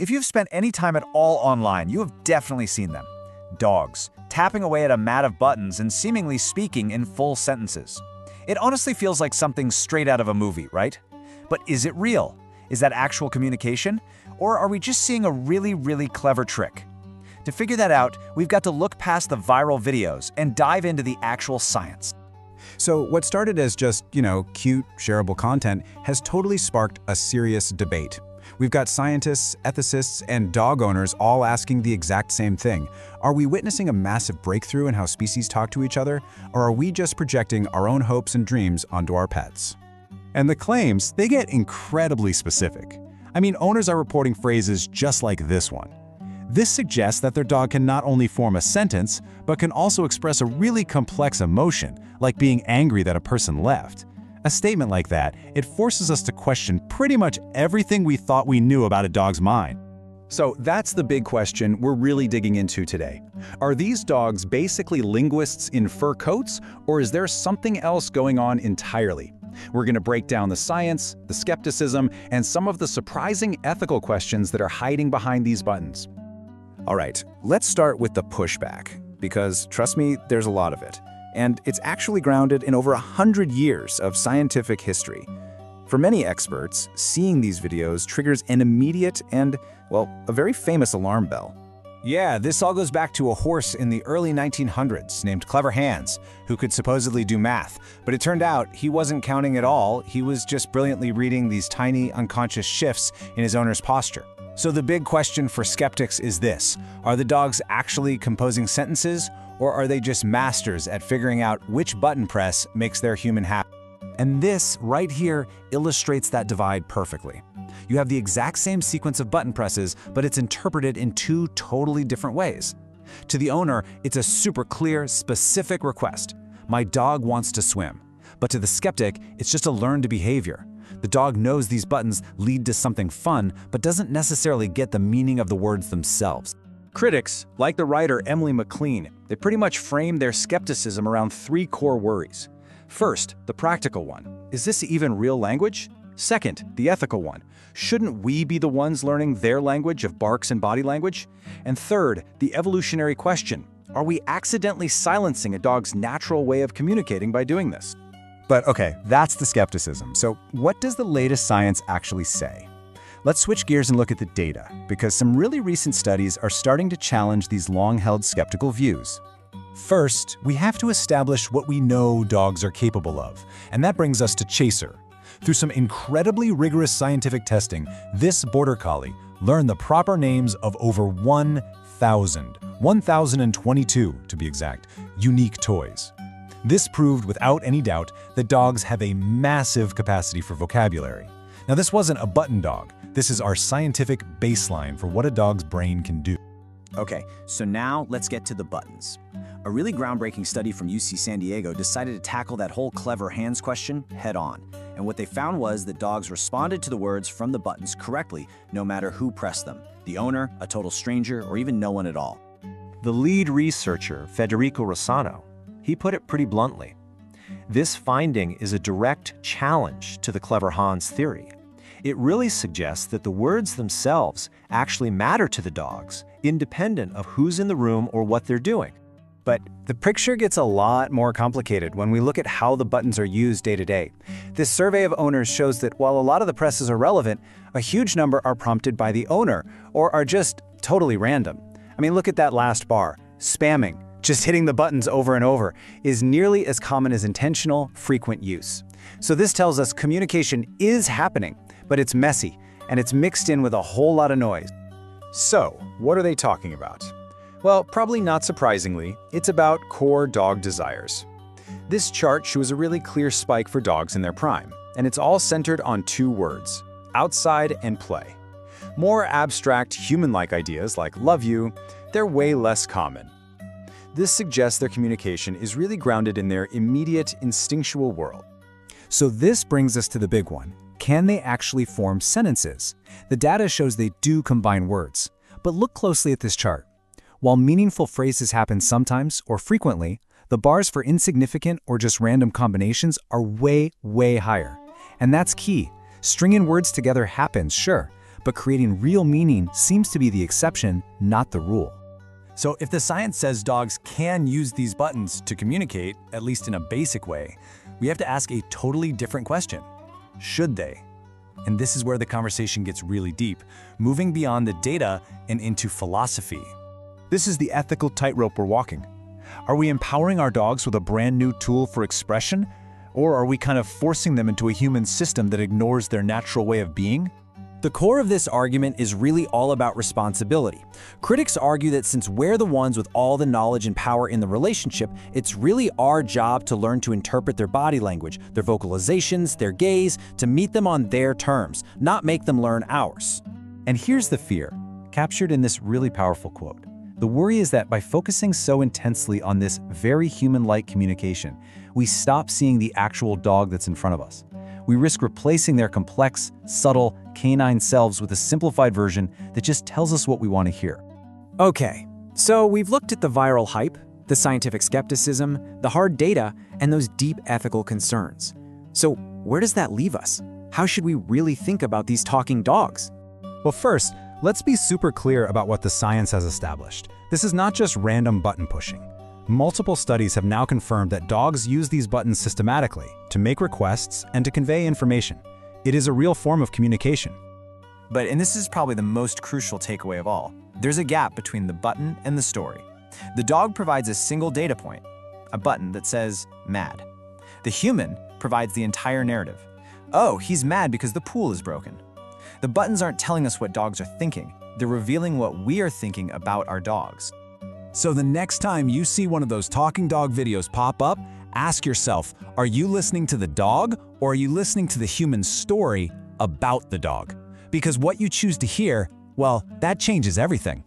If you've spent any time at all online, you have definitely seen them. Dogs, tapping away at a mat of buttons and seemingly speaking in full sentences. It honestly feels like something straight out of a movie, right? But is it real? Is that actual communication? Or are we just seeing a really clever trick? To figure that out, we've got to look past the viral videos and dive into the actual science. So what started as just, cute, shareable content has totally sparked a serious debate. We've got scientists, ethicists, and dog owners all asking the exact same thing. Are we witnessing a massive breakthrough in how species talk to each other, or are we just projecting our own hopes and dreams onto our pets? And the claims, they get incredibly specific. I mean, owners are reporting phrases just like this one. This suggests that their dog can not only form a sentence, but can also express a really complex emotion, like being angry that a person left. A statement like that, it forces us to question pretty much everything we thought we knew about a dog's mind. So that's the big question we're really digging into today. Are these dogs basically linguists in fur coats, or is there something else going on entirely? We're going to break down the science, the skepticism, and some of the surprising ethical questions that are hiding behind these buttons. All right, let's start with the pushback, because trust me, there's a lot of it. And it's actually grounded in over 100 years of scientific history. For many experts, seeing these videos triggers an immediate and, well, a very famous alarm bell. Yeah, this all goes back to a horse in the early 1900s named Clever Hans, who could supposedly do math. But it turned out he wasn't counting at all, he was just brilliantly reading these tiny, unconscious shifts in his owner's posture. So the big question for skeptics is this: are the dogs actually composing sentences, or are they just masters at figuring out which button press makes their human happy? And this right here illustrates that divide perfectly. You have the exact same sequence of button presses, but it's interpreted in two totally different ways. To the owner, it's a super clear, specific request. My dog wants to swim. But to the skeptic, it's just a learned behavior. The dog knows these buttons lead to something fun, but doesn't necessarily get the meaning of the words themselves. Critics, like the writer Emily McLean, they pretty much frame their skepticism around three core worries. First, the practical one. Is this even real language? Second, the ethical one. Shouldn't we be the ones learning their language of barks and body language? And third, the evolutionary question. Are we accidentally silencing a dog's natural way of communicating by doing this? But okay, that's the skepticism. So what does the latest science actually say? Let's switch gears and look at the data, because some really recent studies are starting to challenge these long-held skeptical views. First, we have to establish what we know dogs are capable of, and that brings us to Chaser. Through some incredibly rigorous scientific testing, this border collie learned the proper names of over 1,022 to be exact, unique toys. This proved without any doubt that dogs have a massive capacity for vocabulary. Now, this wasn't a button dog. This is our scientific baseline for what a dog's brain can do. Okay, so now let's get to the buttons. A really groundbreaking study from UC San Diego decided to tackle that whole clever hands question head on. And what they found was that dogs responded to the words from the buttons correctly, no matter who pressed them. The owner, a total stranger, or even no one at all. The lead researcher, Federico Rossano, he put it pretty bluntly. This finding is a direct challenge to the clever Hans theory. It really suggests that the words themselves actually matter to the dogs, independent of who's in the room or what they're doing. But the picture gets a lot more complicated when we look at how the buttons are used day to day. This survey of owners shows that while a lot of the presses are relevant, a huge number are prompted by the owner or are just totally random. I mean, look at that last bar. Spamming, just hitting the buttons over and over, is nearly as common as intentional, frequent use. So this tells us communication is happening, but it's messy, and it's mixed in with a whole lot of noise. So, what are they talking about? Well, probably not surprisingly, it's about core dog desires. This chart shows a really clear spike for dogs in their prime, and it's all centered on two words: outside and play. More abstract, human-like ideas like love you, they're way less common. This suggests their communication is really grounded in their immediate, instinctual world. So this brings us to the big one. Can they actually form sentences? The data shows they do combine words. But look closely at this chart. While meaningful phrases happen sometimes or frequently, the bars for insignificant or just random combinations are way higher. And that's key. Stringing words together happens, sure, but creating real meaning seems to be the exception, not the rule. So if the science says dogs can use these buttons to communicate, at least in a basic way, we have to ask a totally different question. Should they? And this is where the conversation gets really deep, moving beyond the data and into philosophy. This is the ethical tightrope we're walking. Are we empowering our dogs with a brand new tool for expression? Or are we kind of forcing them into a human system that ignores their natural way of being? The core of this argument is really all about responsibility. Critics argue that since we're the ones with all the knowledge and power in the relationship, it's really our job to learn to interpret their body language, their vocalizations, their gaze, to meet them on their terms, not make them learn ours. And here's the fear, captured in this really powerful quote. The worry is that by focusing so intensely on this very human-like communication, we stop seeing the actual dog that's in front of us. We risk replacing their complex, subtle, canine selves with a simplified version that just tells us what we want to hear. Okay, so we've looked at the viral hype, the scientific skepticism, the hard data, and those deep ethical concerns. So where does that leave us? How should we really think about these talking dogs? Well, first, let's be super clear about what the science has established. This is not just random button pushing. Multiple studies have now confirmed that dogs use these buttons systematically to make requests and to convey information. It is a real form of communication. And this is probably the most crucial takeaway of all. There's a gap between the button and the story. The dog provides a single data point, a button that says, mad. The human provides the entire narrative. Oh, he's mad because the pool is broken. The buttons aren't telling us what dogs are thinking. They're revealing what we are thinking about our dogs. So the next time you see one of those talking dog videos pop up, ask yourself, are you listening to the dog or are you listening to the human story about the dog? Because what you choose to hear, well, that changes everything.